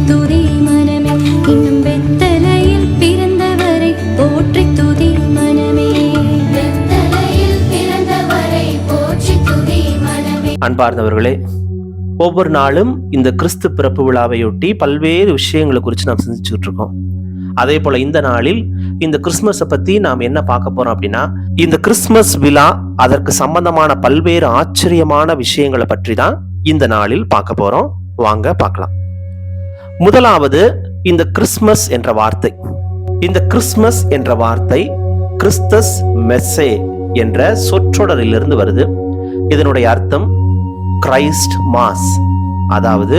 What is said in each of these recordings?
துதி மனமே, இன்னும் பெத்தலையில் பிறந்தவரை போற்றி துதி மனமே, பெத்தலையில் பிறந்தவரை போற்றி துதி மனமே. அன்பார்ந்தவர்களே, ஒவ்வொரு நாளும் இந்த கிறிஸ்து பிறப்பு விழாவையொட்டி பல்வேறு விஷயங்களை குறித்து நாம் சிந்திச்சுட்டு இருக்கோம். அதே போல இந்த நாளில் இந்த கிறிஸ்துமஸை பத்தி நாம் என்ன பார்க்க போறோம் அப்படின்னா, இந்த கிறிஸ்துமஸ் விழா அதற்கு சம்பந்தமான பல்வேறு ஆச்சரியமான விஷயங்களை பற்றி தான் இந்த நாளில் பார்க்க போறோம். வாங்க பார்க்கலாம். முதலாவது, இந்த கிறிஸ்துமஸ் என்ற வார்த்தை. இந்த கிறிஸ்துமஸ் என்ற வார்த்தை கிறிஸ்தஸ் மெஸ்ஸே என்ற சொற்றொடரிலிருந்து வருது. இதனுடைய அர்த்தம் கிரைஸ்ட் மாஸ், அதாவது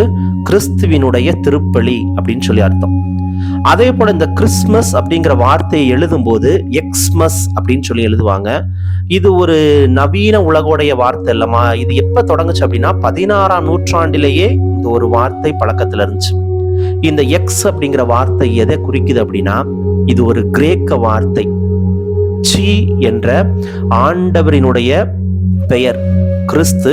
கிறிஸ்துவினுடைய திருப்பலி அப்படின்னு சொல்லி அர்த்தம். அதே போல இந்த கிறிஸ்துமஸ் அப்படிங்கிற வார்த்தையை எழுதும் போது எக்ஸ்மஸ் அப்படின்னு சொல்லி எழுதுவாங்க. இது ஒரு நவீன உலகோடைய வார்த்தை இல்லமா. இது எப்ப தொடங்குச்சு அப்படின்னா 16ஆம் நூற்றாண்டிலேயே இந்த ஒரு வார்த்தை பழக்கத்துல இருந்துச்சு. இந்த எக்ஸ் அப்படிங்கிற வார்த்தை எதை குறிக்குது அப்படின்னா, இது ஒரு கிரேக்க வார்த்தை. சி என்ற ஆண்டவரினுடைய பெயர் கிறிஸ்து,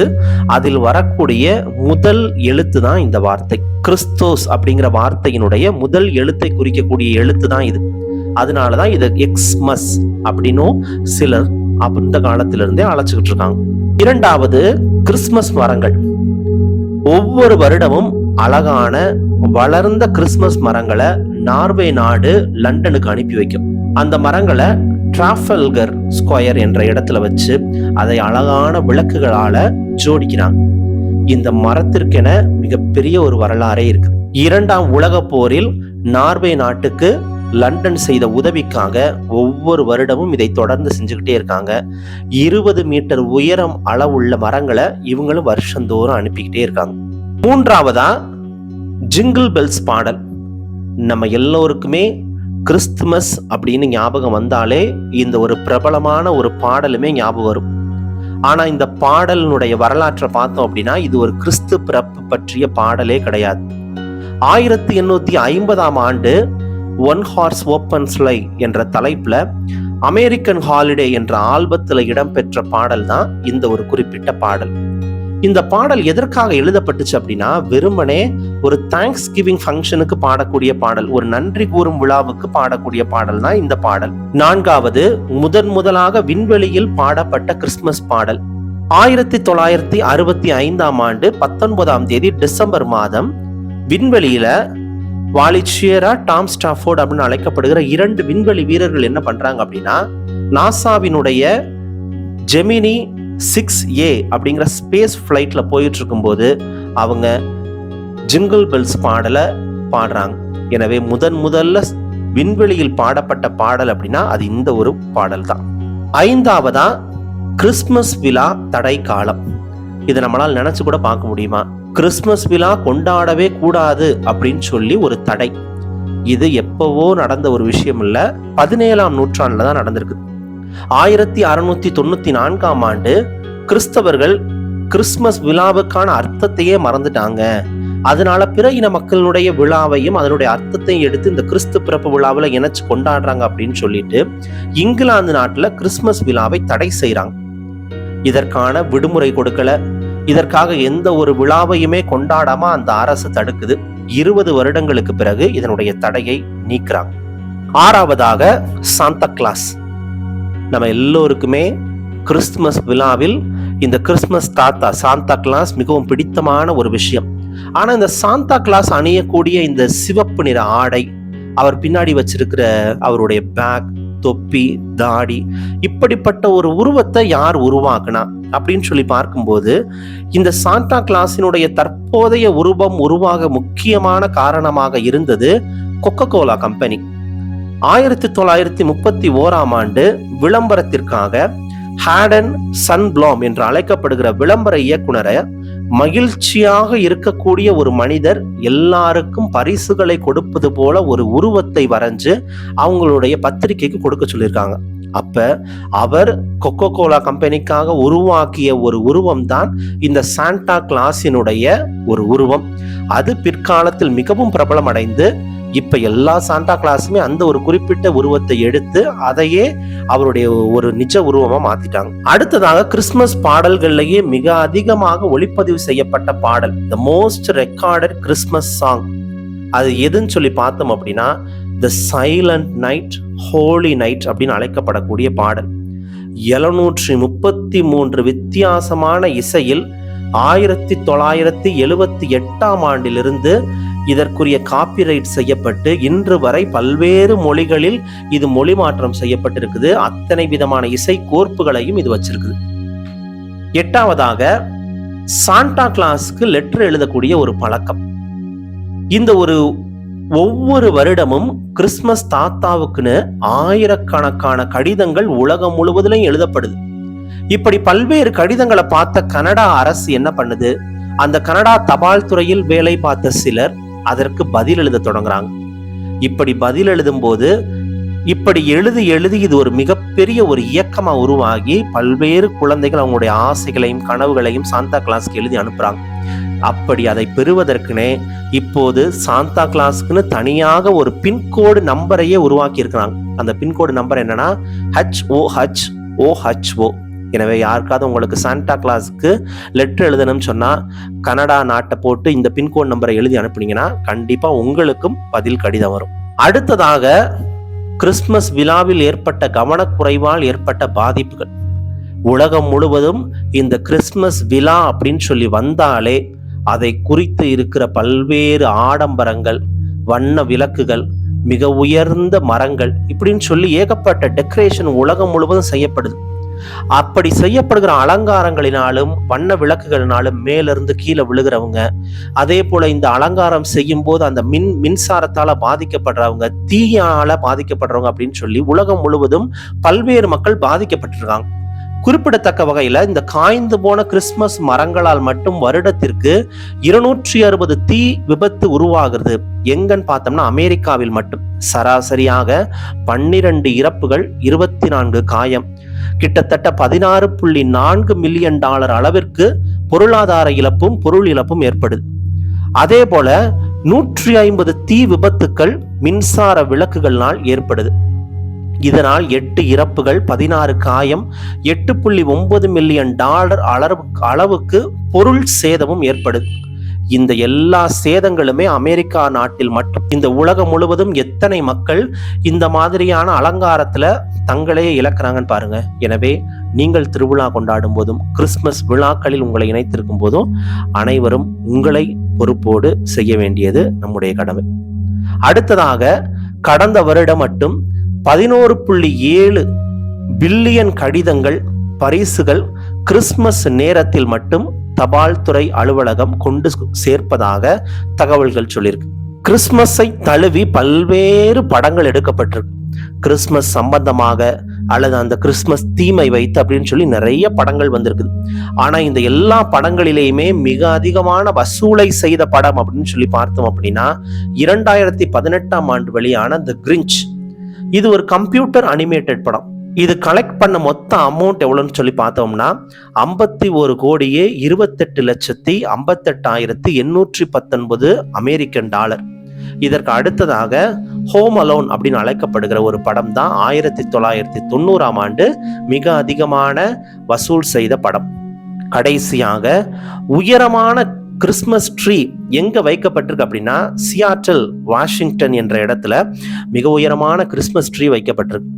அதில் வரக்கூடிய முதல் எழுத்து தான் இந்த வார்த்தை. கிறிஸ்தோஸ் அப்படிங்கிற வார்த்தையினுடைய முதல் எழுத்தை குறிக்கக்கூடிய எழுத்து தான் இது. அதனாலதான் இது எக்ஸ்மஸ் அப்படின்னும் சிலர் அந்த காலத்திலிருந்தே அழைச்சுக்கிட்டு இருக்காங்க. இரண்டாவது, கிறிஸ்துமஸ் மரங்கள். ஒவ்வொரு வருடமும் அழகான வளர்ந்த கிறிஸ்துமஸ் மரங்களை நார்வே நாடு லண்டனுக்கு அனுப்பி வைக்கும். அந்த மரங்களை டிராஃபல்கர் ஸ்கொயர் என்ற இடத்துல வச்சு அதை அழகான விளக்குகளால ஜோடிக்கிறாங்க. இந்த மரத்திற்கென மிகப்பெரிய ஒரு வரலாறே இருக்கு. 2ஆம் உலக போரில் நார்வே நாட்டுக்கு லண்டன் செய்த உதவிக்காக ஒவ்வொரு வருடமும் இதை தொடர்ந்து செஞ்சுக்கிட்டே இருக்காங்க. 20 மீட்டர் உயரம் அளவுள்ள மரங்களை இவங்களும் வருஷந்தோறும் அனுப்பிக்கிட்டே இருக்காங்க. மூன்றாவதா, ஜிங்கிள் பெல்ஸ் பாடல். நம்ம எல்லோருக்குமே கிறிஸ்துமஸ் அப்படின்னு ஞாபகம் வந்தாலே இந்த ஒரு பிரபலமான ஒரு பாடலுமே ஞாபகம் வரும். ஆனா இந்த பாடலினுடைய வரலாற்றை பார்த்தோம் அப்படின்னா, இது ஒரு கிறிஸ்து பிறப்பு பற்றிய பாடலே கிடையாது. 1850ஆம் ஆண்டு ஒன் ஹார்ஸ் ஓப்பன் ஸ்லை என்ற தலைப்புல அமெரிக்கன் ஹாலிடே என்ற ஆல்பத்துல இடம்பெற்ற பாடல் தான் இந்த ஒரு குறிப்பிட்ட பாடல். இந்த பாடல் எதற்காக எழுதப்பட்டுச்சு அப்படின்னா, வெறுமனே ஒரு தேங்க்ஸ் கிவிங் ஃபங்க்ஷனுக்கு பாடக்கூடிய பாடல், ஒரு நன்றி கூறும் விழாவுக்கு பாடக்கூடிய பாடல் தான் இந்த பாடல். நான்காவது, முதலாக விண்வெளியில் பாடப்பட்ட கிறிஸ்துமஸ் பாடல் 1965ஆம் ஆண்டு 19ஆம் தேதி டிசம்பர் மாதம் விண்வெளியில வாலிச்சியரா டாம் ஸ்டாஃபோர்ட் அப்படின்னு அழைக்கப்படுகிற 2 விண்வெளி வீரர்கள் என்ன பண்றாங்க அப்படின்னா, நாசாவினுடைய ஜெமினி 6A அப்படிங்கிற ஸ்பேஸ் ஃபிளைட்ல போயிட்டு இருக்கும்போது அவங்க ஜிங்கிள் பெல்ஸ் பாடலை பாடுறாங்க. எனவே முதல்ல விண்வெளியில் பாடப்பட்ட பாடல் அப்படின்னா அது இந்த ஒரு பாடல் தான். ஐந்தாவதா, கிறிஸ்துமஸ் விழா தடை காலம். இதை நம்மளால் நினைச்சு கூட பார்க்க முடியுமா? கிறிஸ்துமஸ் விழா கொண்டாடவே கூடாது அப்படின்னு சொல்லி ஒரு தடை. இது எப்பவோ நடந்த ஒரு விஷயம் இல்ல, 17ஆம் நூற்றாண்டுல தான் நடந்திருக்கு. 1694ஆம் ஆண்டு கிறிஸ்தவர்கள் கிறிஸ்துமஸ் விழாவுக்கான அர்த்தத்தையே மறந்துட்டாங்க. அதனால பிற இன மக்களுடைய விழாவையும் அதனுடைய அர்த்தத்தையும் எடுத்து இந்த கிறிஸ்து பிறப்பு விழாவில் இணைச்சு கொண்டாடுறாங்க அப்படின்னு சொல்லிட்டு இங்கிலாந்து நாட்டுல கிறிஸ்துமஸ் விழாவை தடை செய்யறாங்க. இதற்கான விடுமுறை கொடுக்கல, இதற்காக எந்த ஒரு விழாவையுமே கொண்டாடாம அந்த அரசு தடுக்குது. 20 வருடங்களுக்கு பிறகு இதனுடைய தடையை நீக்குறாங்க. ஆறாவதாக, சாந்தா கிளாஸ். நம்ம எல்லோருக்குமே கிறிஸ்துமஸ் விழாவில் இந்த கிறிஸ்துமஸ் தாத்தா சாந்தா கிளாஸ் மிகவும் பிடித்தமான ஒரு விஷயம். ஆனா இந்த சாந்தா கிளாஸ் அணியக்கூடிய இந்த சிவப்பு நிற ஆடை, அவர் பின்னாடி வச்சிருக்கிற அவருடைய பேக், தொப்பி, தாடி, இப்படிப்பட்ட ஒரு உருவத்தை யார் உருவாக்குனா அப்படின்னு சொல்லி பார்க்கும்போது, இந்த சாந்தா கிளாஸினுடைய தற்போதைய உருவம் உருவாக முக்கியமான காரணமாக இருந்தது கொக்கோ கோலா கம்பெனி. 1931ஆம் ஆண்டு விளம்பரத்திற்காக ஹேடன் சன்ப்ளாம் என்று அழைக்கப்படுகிற விளம்பர இயக்குனரை மகிழ்ச்சியாக இருக்கக்கூடிய ஒரு மனிதர் எல்லாருக்கும் பரிசுகளை கொடுப்பது போல ஒரு உருவத்தை வரைஞ்சு அவங்களுடைய பத்திரிகைக்கு கொடுக்க சொல்லியிருக்காங்க. அப்ப அவர் கொக்கோ கோலா கம்பெனிக்காக உருவாக்கிய ஒரு உருவம் தான் இந்த சாண்டா கிளாஸினுடைய ஒரு உருவம். அது பிற்காலத்தில் மிகவும் பிரபலம் அடைந்து இப்ப எல்லா சாண்டா கிளாஸுமே அந்த ஒரு குறிப்பிட்ட உருவத்தை எடுத்து அதையே அவருடைய ஒரு நிஜ உருவமா மாத்திட்டாங்க. அடுத்ததாக, கிறிஸ்துமஸ் பாடல்கள்லயே மிக அதிகமாக ஒளிப்பதிவு செய்யப்பட்ட பாடல், the most recorded Christmas song அது எதுன்னு சொல்லி பார்த்தோம் அப்படின்னா த சைலண்ட் நைட், ஹோலி நைட் அப்படின்னு அழைக்கப்படக்கூடிய பாடல். 733 வித்தியாசமான இசையில் 1978ஆம் ஆண்டிலிருந்து இதற்குரிய காப்பிரைட் செய்யப்பட்டு இன்று வரை பல்வேறு மொழிகளில் இது மொழி மாற்றம் செய்யப்பட்டிருக்குது. அத்தனை விதமான இசை கோர்ப்புகளையும் இது வச்சிருக்குது. 8வதாக சாண்டா கிளாஸ்க்கு லெட்டர் எழுதக்கூடிய ஒரு பழக்கம். இந்த ஒவ்வொரு வருடமும் கிறிஸ்துமஸ் தாத்தாவுக்குன்னு ஆயிரக்கணக்கான கடிதங்கள் உலகம் முழுவதிலும் எழுதப்படுது. இப்படி பல்வேறு கடிதங்களை பார்த்த கனடா அரசு என்ன பண்ணுது, அந்த கனடா தபால் துறையில் வேலை பார்த்த சிலர் அதற்கு பதில் எழுத தொடங்குறாங்க. இப்படி பதில் எழுதும் போது இப்படி எழுதி இது ஒரு மிகப்பெரிய ஒரு இயக்கமா உருவாகி பல்வேறு குழந்தைகள் அவங்களுடைய ஆசைகளையும் கனவுகளையும் சாந்தா கிளாஸ்க்கு எழுதி அனுப்புறாங்க. அப்படி அதை பெறுவதற்குனே இப்போது சாந்தா கிளாஸ்க்குன்னு தனியாக ஒரு பின்கோடு நம்பரையே உருவாக்கி இருக்கிறாங்க. அந்த பின்கோடு நம்பர் என்னன்னா HOHOHO. எனவே யாருக்காவது உங்களுக்கு சாண்டா கிளாஸ்க்கு லெட்டர் எழுதணும்னு சொன்னா கனடா நாட்டை போட்டு இந்த பின்கோடு நம்பரை எழுதி அனுப்புனீங்கன்னா கண்டிப்பா உங்களுக்கும் பதில் கடிதம் வரும். அடுத்ததாக கிறிஸ்துமஸ் விழாவில் ஏற்பட்ட கவனக்குறைவால் ஏற்பட்ட பாதிப்புகள். உலகம் முழுவதும் இந்த கிறிஸ்துமஸ் விழா அப்படின்னு சொல்லி வந்தாலே அதை குறித்து இருக்கிற பல்வேறு ஆடம்பரங்கள், வண்ண விளக்குகள், மிக உயர்ந்த மரங்கள் இப்படின்னு சொல்லி ஏகப்பட்ட டெக்கரேஷன் உலகம் முழுவதும் செய்யப்படுது. அப்படி செய்யப்படுகிற அலங்காரங்களினாலும் வண்ண விளக்குகளினாலும் மேலிருந்து கீழே விழுகிறவங்க, அதே போல இந்த அலங்காரம் செய்யும் போது அந்த மின்சாரத்தால பாதிக்கப்படுறவங்க, தீயால பாதிக்கப்படுறவங்க அப்படின்னு சொல்லி உலகம் முழுவதும் பல்வேறு மக்கள் பாதிக்கப்பட்டிருக்காங்க. குறிப்பிடத்தக்க வகையில இந்த காய்ந்து போன கிறிஸ்துமஸ் மரங்களால் மட்டும் வருடத்திற்கு 260 தீ விபத்து உருவாகிறது. எங்கன்னு பார்த்தோம்னா அமெரிக்காவில் மட்டும் சராசரியாக 12 இறப்புகள், 24 காயம், கிட்டத்தட்ட $16.4 மில்லியன் அளவிற்கு பொருளாதார இழப்பும் பொருள் இழப்பும் ஏற்படுது. அதே போல 150 தீ விபத்துக்கள் மின்சார விளக்குகளால் ஏற்படுது. இதனால் 8 இறப்புகள், 16 காயம், $8.9 மில்லியன் அளவுக்கு பொருள் சேதமும் ஏற்படுது. இந்த எல்லா சேதங்களுமே அமெரிக்கா நாட்டில் மட்டும். இந்த உலகம் முழுவதும் எத்தனை மக்கள் இந்த மாதிரியான அலங்காரத்துல தங்களையே இழக்கிறாங்கன்னு பாருங்க. எனவே நீங்கள் திருவிழா கொண்டாடும் போதும் கிறிஸ்துமஸ் விழாக்களில் உங்களை இணைத்திருக்கும் போதும் அனைவரும் உங்களை பொறுப்போடு செய்ய வேண்டியது நம்முடைய கடமை. அடுத்ததாக கடந்த வருடம் மட்டும் 11.7 பில்லியன் கடிதங்கள், பரிசுகள் கிறிஸ்துமஸ் நேரத்தில் மட்டும் தபால் துறை அலுவலகம் கொண்டு சேர்ப்பதாக தகவல்கள் சொல்லியிருக்கு. கிறிஸ்துமஸை தழுவி பல்வேறு படங்கள் எடுக்கப்பட்டிருக்கு. கிறிஸ்துமஸ் சம்பந்தமாக அல்லது அந்த கிறிஸ்துமஸ் தீமை வைத்து அப்படின்னு சொல்லி நிறைய படங்கள் வந்திருக்குது. ஆனா இந்த எல்லா படங்களிலேயுமே மிக அதிகமான வசூலை செய்த படம் அப்படின்னு சொல்லி பார்த்தோம் அப்படின்னா 2018ஆம் ஆண்டு வெளியான தி கிரிஞ்ச். இது ஒரு கம்ப்யூட்டர் அனிமேட்டட் படம். இது கலெக்ட் பண்ண மொத்த அமௌண்ட் எவ்வளவுன்னு சொல்லி பார்த்தோம்னா $51,28,819 அமெரிக்கன் டாலர். இதற்கு அடுத்ததாக ஹோம் அலோன் அப்படின்னு அழைக்கப்படுகிற ஒரு படம் தான் 1990ஆம் ஆண்டு மிக அதிகமான வசூல் செய்த படம். கடைசியாக உயரமான கிறிஸ்துமஸ் ட்ரீ எங்க வைக்கப்பட்டிருக்கு அப்படின்னா சியாட்டில், வாஷிங்டன் என்ற இடத்துல மிக உயரமான கிறிஸ்துமஸ் ட்ரீ வைக்கப்பட்டிருக்கு.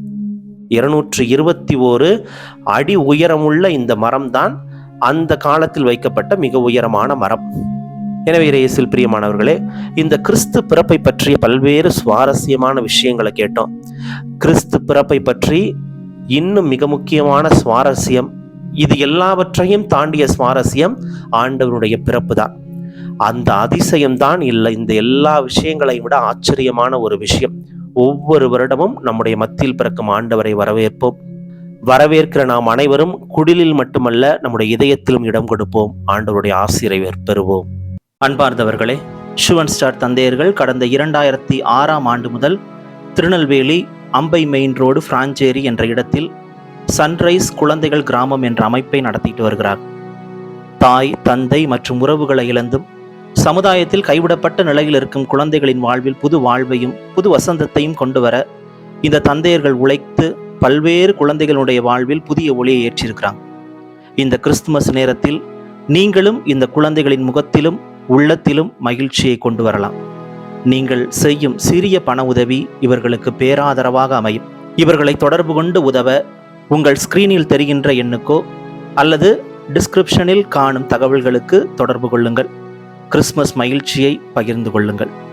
221 அடி உயரமுள்ள இந்த மரம் தான் அந்த காலத்தில் வைக்கப்பட்ட மிக உயரமான மரம். எனவே இயேசுவில் பிரியமானவர்களே, இந்த கிறிஸ்து பிறப்பை பற்றிய பல்வேறு சுவாரஸ்யமான விஷயங்களை கேட்டோம். கிறிஸ்து பிறப்பை பற்றி இன்னும் மிக முக்கியமான சுவாரஸ்யம், இது எல்லாவற்றையும் தாண்டிய சுவாரஸ்யம் ஆண்டவருடைய பிறப்பு தான். அந்த அதிசயம்தான் இல்லை இந்த எல்லா விஷயங்களையும் விட ஆச்சரியமான ஒரு விஷயம். ஒவ்வொரு வருடமும் நம்முடைய மத்தியில் பிறக்கும் ஆண்டவரை வரவேற்போம். வரவேற்கிற நாம் அனைவரும் குடிலில் மட்டுமல்ல நம்முடைய இதயத்திலும் இடம் கொடுப்போம். ஆண்டவருடைய ஆசீர்வாதத்தை பெறுவோம். அன்பார்ந்தவர்களே, ஷுவன் ஸ்டார் தந்தையர்கள் கடந்த 2006ஆம் ஆண்டு முதல் திருநெல்வேலி அம்பை மெயின் ரோடு பிராஞ்சேரி என்ற இடத்தில் சன்ரைஸ் குழந்தைகள் கிராமம் என்ற அமைப்பை நடத்திட்டு வருகிறார். தாய், தந்தை மற்றும் உறவுகளை இழந்தும் சமுதாயத்தில் கைவிடப்பட்ட நிலையில் இருக்கும் குழந்தைகளின் வாழ்வில் புது வாழ்வையும் புது வசந்தத்தையும் கொண்டு வர இந்த தந்தையர்கள் உழைத்து பல்வேறு குழந்தைகளுடைய வாழ்வில் புதிய ஒளியை ஏற்றிருக்கிறாங்க. இந்த கிறிஸ்துமஸ் நேரத்தில் நீங்களும் இந்த குழந்தைகளின் முகத்திலும் உள்ளத்திலும் மகிழ்ச்சியை கொண்டு வரலாம். நீங்கள் செய்யும் சிறிய பண உதவி இவர்களுக்கு பேராதரவாக அமையும். இவர்களை தொடர்பு கொண்டு உதவ உங்கள் ஸ்கிரீனில் தெரிகின்ற எண்ணுக்கோ அல்லது டிஸ்கிரிப்ஷனில் காணும் தகவல்களுக்கு தொடர்பு கொள்ளுங்கள். கிறிஸ்மஸ் மகிழ்ச்சியை பகிர்ந்து கொள்ளுங்கள்.